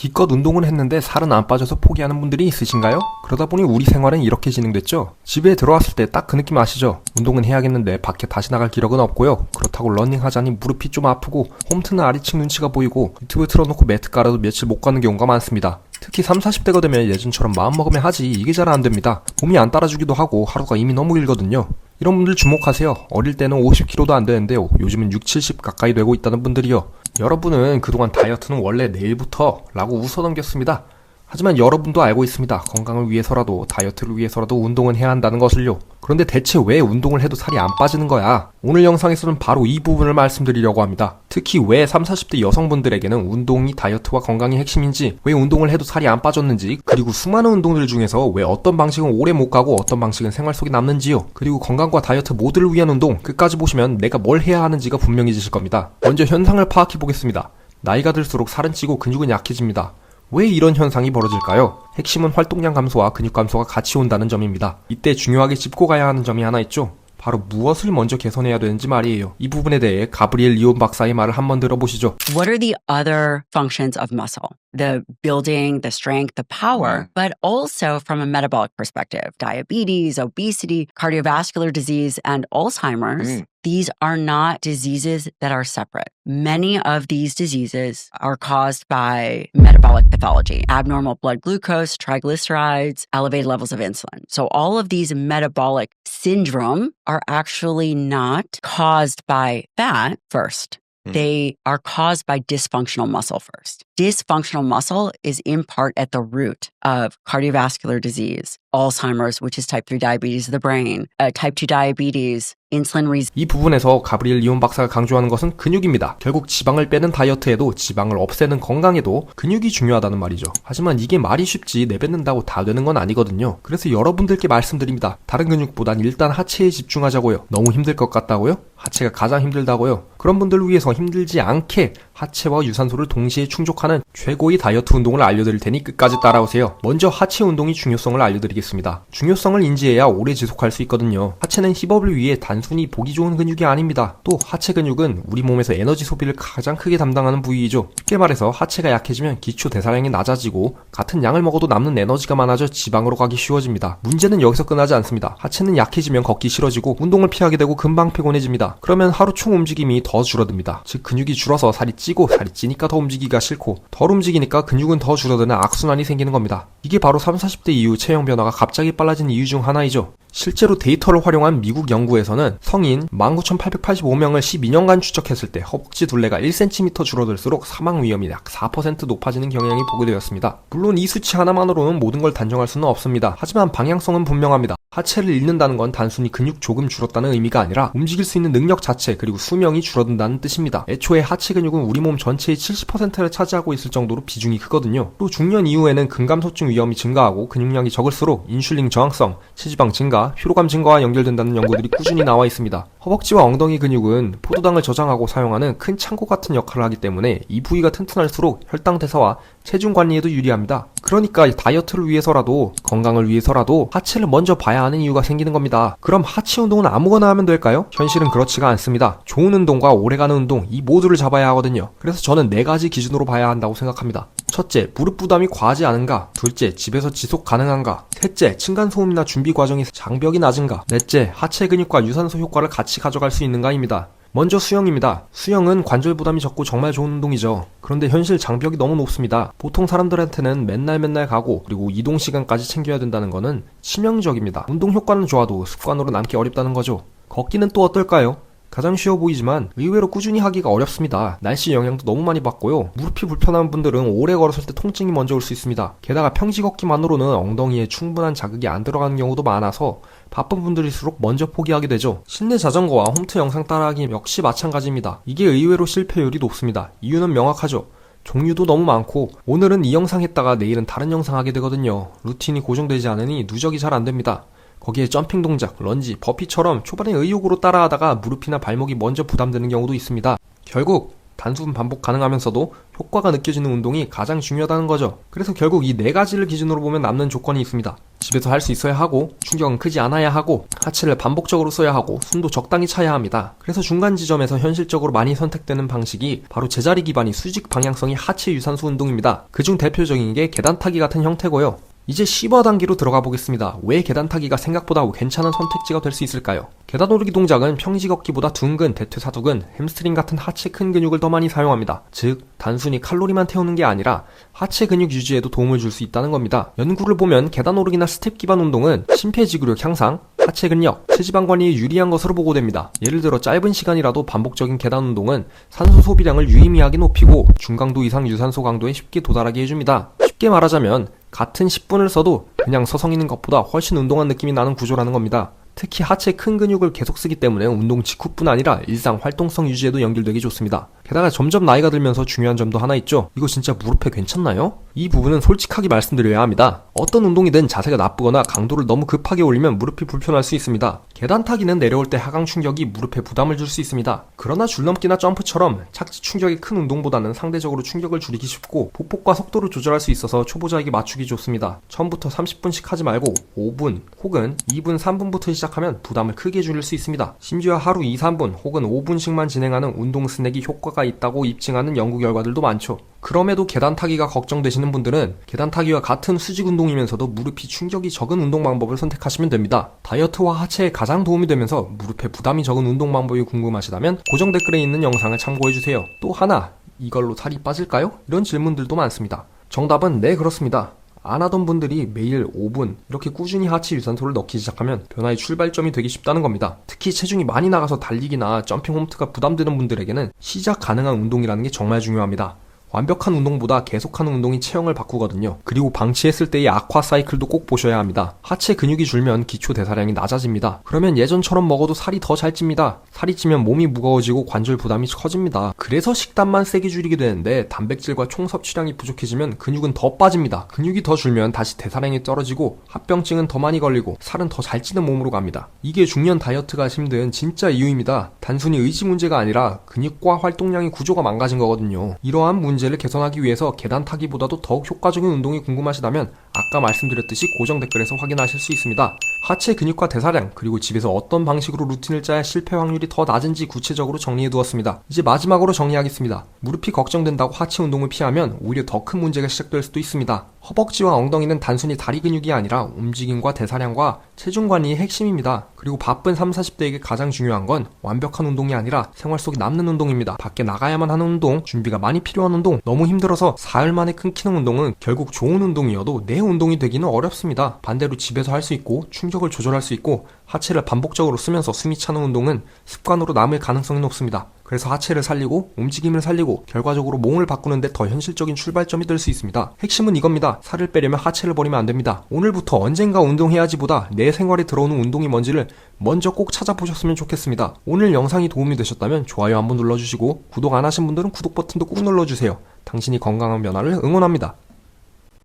기껏 운동을 했는데 살은 안 빠져서 포기하는 분들이 있으신가요? 그러다 보니 우리 생활은 이렇게 진행됐죠. 집에 들어왔을 때 딱 그 느낌 아시죠? 운동은 해야겠는데 밖에 다시 나갈 기력은 없고요. 그렇다고 러닝하자니 무릎이 좀 아프고 홈트는 아래층 눈치가 보이고 유튜브 틀어놓고 매트 깔아도 며칠 못 가는 경우가 많습니다. 특히 30, 40대가 되면 예전처럼 마음먹으면 하지 이게 잘 안됩니다. 몸이 안 따라주기도 하고 하루가 이미 너무 길거든요. 이런 분들 주목하세요. 어릴 때는 50kg도 안 되는데요. 요즘은 6, 70 가까이 되고 있다는 분들이요. 여러분은 그동안 다이어트는 원래 내일부터 라고 웃어넘겼습니다. 하지만 여러분도 알고 있습니다. 건강을 위해서라도 다이어트를 위해서라도 운동은 해야 한다는 것을요. 그런데 대체 왜 운동을 해도 살이 안 빠지는 거야? 오늘 영상에서는 바로 이 부분을 말씀드리려고 합니다. 특히 왜 30, 40대 여성분들에게는 운동이 다이어트와 건강의 핵심인지, 왜 운동을 해도 살이 안 빠졌는지, 그리고 수많은 운동들 중에서 왜 어떤 방식은 오래 못 가고 어떤 방식은 생활 속에 남는지요. 그리고 건강과 다이어트 모두를 위한 운동, 끝까지 보시면 내가 뭘 해야 하는지가 분명해지실 겁니다. 먼저 현상을 파악해 보겠습니다. 나이가 들수록 살은 찌고 근육은 약해집니다. 왜 이런 현상이 벌어질까요? 핵심은 활동량 감소와 근육 감소가 같이 온다는 점입니다. 이때 중요하게 짚고 가야 하는 점이 하나 있죠. 바로 무엇을 먼저 개선해야 되는지 말이에요. 이 부분에 대해 가브리엘 리온 박사의 말을 한번 들어보시죠. What are the other functions of muscle? The building, the strength, the power, but also from a metabolic perspective. Diabetes, obesity, cardiovascular disease, and Alzheimer's. These are not diseases that are separate. Many of these diseases are caused by metabolic pathology, abnormal blood glucose, triglycerides, elevated levels of insulin. So all of these metabolic syndrome are actually not caused by fat first. They are caused by dysfunctional muscle first. Dysfunctional muscle is in part at the root of cardiovascular disease, Alzheimer's, which is type 3 diabetes of the brain, type 2 diabetes, insulin resistance. 이 부분에서 가브리엘 리온 박사가 강조하는 것은 근육입니다. 결국 지방을 빼는 다이어트에도 지방을 없애는 건강에도 근육이 중요하다는 말이죠. 하지만 이게 말이 쉽지 내뱉는다고 다 되는 건 아니거든요. 그래서 여러분들께 말씀드립니다. 다른 근육보단 일단 하체에 집중하자고요. 너무 힘들 것 같다고요? 하체가 가장 힘들다고요? 그런 분들을 위해서 힘들지 않게 하체와 유산소를 동시에 충족하는 최고의 다이어트 운동을 알려드릴 테니 끝까지 따라오세요. 먼저 하체 운동의 중요성을 알려드리겠습니다. 중요성을 인지해야 오래 지속할 수 있거든요. 하체는 힙업을 위해 단순히 보기 좋은 근육이 아닙니다. 또 하체 근육은 우리 몸에서 에너지 소비를 가장 크게 담당하는 부위이죠. 쉽게 말해서 하체가 약해지면 기초 대사량이 낮아지고 같은 양을 먹어도 남는 에너지가 많아져 지방으로 가기 쉬워집니다. 문제는 여기서 끝나지 않습니다. 하체는 약해지면 걷기 싫어지고 운동을 피하게 되고 금방 피곤해집니다. 그러면 하루 총 움직임이 더 줄어듭니다. 즉 근육이 줄어서 살이 찌고 살이 찌니까 더 움직이기가 싫고 덜 움직이니까 근육은 더 줄어드는 악순환이 생기는 겁니다. 이게 바로 30, 40대 이후 체형 변화가 갑자기 빨라진 이유 중 하나이죠. 실제로 데이터를 활용한 미국 연구에서는 성인 19,885명을 12년간 추적했을 때 허벅지 둘레가 1cm 줄어들수록 사망 위험이 약 4% 높아지는 경향이 보고되었습니다. 물론 이 수치 하나만으로는 모든 걸 단정할 수는 없습니다. 하지만 방향성은 분명합니다. 하체를 잃는다는 건 단순히 근육 조금 줄었다는 의미가 아니라 움직일 수 있는 능력 자체 그리고 수명이 줄어든다는 뜻입니다. 애초에 하체 근육은 우리 몸 전체의 70%를 차지하고 있을 정도로 비중이 크거든요. 또 중년 이후에는 근감소증 위험이 증가하고 근육량이 적을수록 인슐린 저항성, 체지방 증가, 피로감 증가와 연결된다는 연구들이 꾸준히 나와 있습니다. 허벅지와 엉덩이 근육은 포도당을 저장하고 사용하는 큰 창고 같은 역할을 하기 때문에 이 부위가 튼튼할수록 혈당 대사와 체중 관리에도 유리합니다. 그러니까 다이어트를 위해서라도 건강을 위해서라도 하체를 먼저 봐야 하는 이유가 생기는 겁니다. 그럼 하체 운동은 아무거나 하면 될까요? 현실은 그렇지가 않습니다. 좋은 운동과 오래가는 운동 이 모두를 잡아야 하거든요. 그래서 저는 4가지 기준으로 봐야 한다고 생각합니다. 첫째, 무릎 부담이 과하지 않은가? 둘째, 집에서 지속 가능한가? 셋째, 층간소음이나 준비 과정이 장벽이 낮은가? 넷째, 하체 근육과 유산소 효과를 같이 가져갈 수 있는가입니다. 먼저 수영입니다. 수영은 관절 부담이 적고 정말 좋은 운동이죠. 그런데 현실 장벽이 너무 높습니다. 보통 사람들한테는 맨날 가고 그리고 이동 시간까지 챙겨야 된다는 거는 치명적입니다. 운동 효과는 좋아도 습관으로 남기 어렵다는 거죠. 걷기는 또 어떨까요? 가장 쉬워 보이지만 의외로 꾸준히 하기가 어렵습니다. 날씨 영향도 너무 많이 받고요. 무릎이 불편한 분들은 오래 걸었을 때 통증이 먼저 올 수 있습니다. 게다가 평지 걷기만으로는 엉덩이에 충분한 자극이 안 들어가는 경우도 많아서 바쁜 분들일수록 먼저 포기하게 되죠. 실내 자전거와 홈트 영상 따라하기 역시 마찬가지입니다. 이게 의외로 실패율이 높습니다. 이유는 명확하죠. 종류도 너무 많고 오늘은 이 영상 했다가 내일은 다른 영상 하게 되거든요. 루틴이 고정되지 않으니 누적이 잘 안됩니다. 거기에 점핑 동작, 런지, 버피처럼 초반에 의욕으로 따라하다가 무릎이나 발목이 먼저 부담되는 경우도 있습니다. 결국 단순 반복 가능하면서도 효과가 느껴지는 운동이 가장 중요하다는 거죠. 그래서 결국 이 4가지를 기준으로 보면 남는 조건이 있습니다. 집에서 할 수 있어야 하고 충격은 크지 않아야 하고 하체를 반복적으로 써야 하고 숨도 적당히 차야 합니다. 그래서 중간 지점에서 현실적으로 많이 선택되는 방식이 바로 제자리 기반이 수직 방향성이 하체 유산소 운동입니다. 그중 대표적인 게 계단 타기 같은 형태고요. 이제 시버 단계로 들어가 보겠습니다. 왜 계단 타기가 생각보다 괜찮은 선택지가 될 수 있을까요? 계단 오르기 동작은 평지 걷기보다 둔근, 대퇴사두근, 햄스트링 같은 하체 큰 근육을 더 많이 사용합니다. 즉, 단순히 칼로리만 태우는 게 아니라 하체 근육 유지에도 도움을 줄 수 있다는 겁니다. 연구를 보면 계단 오르기나 스텝 기반 운동은 심폐지구력 향상, 하체 근력, 체지방 관리에 유리한 것으로 보고됩니다. 예를 들어 짧은 시간이라도 반복적인 계단 운동은 산소 소비량을 유의미하게 높이고 중강도 이상 유산소 강도에 쉽게 도달하게 해줍니다. 쉽게 말하자면 같은 10분을 써도 그냥 서성이는 것보다 훨씬 운동한 느낌이 나는 구조라는 겁니다. 특히 하체 큰 근육을 계속 쓰기 때문에 운동 직후뿐 아니라 일상 활동성 유지에도 연결되기 좋습니다. 게다가 점점 나이가 들면서 중요한 점도 하나 있죠. 이거 진짜 무릎에 괜찮나요? 이 부분은 솔직하게 말씀드려야 합니다. 어떤 운동이든 자세가 나쁘거나 강도를 너무 급하게 올리면 무릎이 불편할 수 있습니다. 계단 타기는 내려올 때 하강 충격이 무릎에 부담을 줄 수 있습니다. 그러나 줄넘기나 점프처럼 착지 충격이 큰 운동보다는 상대적으로 충격을 줄이기 쉽고 보폭과 속도를 조절할 수 있어서 초보자에게 맞추기 좋습니다. 처음부터 30분씩 하지 말고 5분 혹은 2분, 3분부터 시작하면 부담을 크게 줄일 수 있습니다. 심지어 하루 2, 3분 혹은 5분씩만 진행하는 운동 스낵이 효과가 있다고 입증하는 연구 결과들도 많죠. 그럼에도 계단 타기가 걱정되시는 분들은 계단 타기와 같은 수직 운동이면서도 무릎이 충격이 적은 운동 방법을 선택하시면 됩니다. 다이어트와 하체에 가장 도움이 되면서 무릎에 부담이 적은 운동 방법이 궁금하시다면 고정 댓글에 있는 영상을 참고해주세요. 또 하나, 이걸로 살이 빠질까요? 이런 질문들도 많습니다. 정답은 네, 그렇습니다. 안 하던 분들이 매일 5분 이렇게 꾸준히 하체 유산소를 넣기 시작하면 변화의 출발점이 되기 쉽다는 겁니다. 특히 체중이 많이 나가서 달리기나 점핑 홈트가 부담되는 분들에게는 시작 가능한 운동이라는 게 정말 중요합니다. 완벽한 운동보다 계속하는 운동이 체형을 바꾸거든요. 그리고 방치했을 때의 악화 사이클도 꼭 보셔야 합니다. 하체 근육이 줄면 기초 대사량이 낮아집니다. 그러면 예전처럼 먹어도 살이 더 잘 찝니다. 살이 찌면 몸이 무거워지고 관절 부담이 커집니다. 그래서 식단만 세게 줄이게 되는데 단백질과 총 섭취량이 부족해지면 근육은 더 빠집니다. 근육이 더 줄면 다시 대사량이 떨어지고 합병증은 더 많이 걸리고 살은 더 잘 찌는 몸으로 갑니다. 이게 중년 다이어트가 힘든 진짜 이유입니다. 단순히 의지 문제가 아니라 근육과 활동량의 구조가 망가진 거거든요. 이러한 문제를 개선하기 위해서 계단 타기보다도 더욱 효과적인 운동이 궁금하시다면 아까 말씀드렸듯이 고정 댓글에서 확인하실 수 있습니다. 하체 근육과 대사량 그리고 집에서 어떤 방식으로 루틴을 짜야 실패 확률이 더 낮은지 구체적으로 정리해두었습니다. 이제 마지막으로 정리하겠습니다. 무릎이 걱정된다고 하체 운동을 피하면 오히려 더 큰 문제가 시작될 수도 있습니다. 허벅지와 엉덩이는 단순히 다리 근육이 아니라 움직임과 대사량과 체중 관리의 핵심입니다. 그리고 바쁜 30, 40대에게 가장 중요한 건 완벽한 운동이 아니라 생활 속에 남는 운동입니다. 밖에 나가야만 하는 운동, 준비가 많이 필요한 운동, 너무 힘들어서 사흘 만에 끊기는 운동은 결국 좋은 운동이어도 내 운동이 되기는 어렵습니다. 반대로 집에서 할 수 있고 충격을 조절할 수 있고 하체를 반복적으로 쓰면서 숨이 차는 운동은 습관으로 남을 가능성이 높습니다. 그래서 하체를 살리고 움직임을 살리고 결과적으로 몸을 바꾸는데 더 현실적인 출발점이 될 수 있습니다. 핵심은 이겁니다. 살을 빼려면 하체를 버리면 안 됩니다. 오늘부터 언젠가 운동해야지보다 내 생활에 들어오는 운동이 뭔지를 먼저 꼭 찾아보셨으면 좋겠습니다. 오늘 영상이 도움이 되셨다면 좋아요 한번 눌러주시고 구독 안 하신 분들은 구독 버튼도 꾹 눌러주세요. 당신이 건강한 변화를 응원합니다.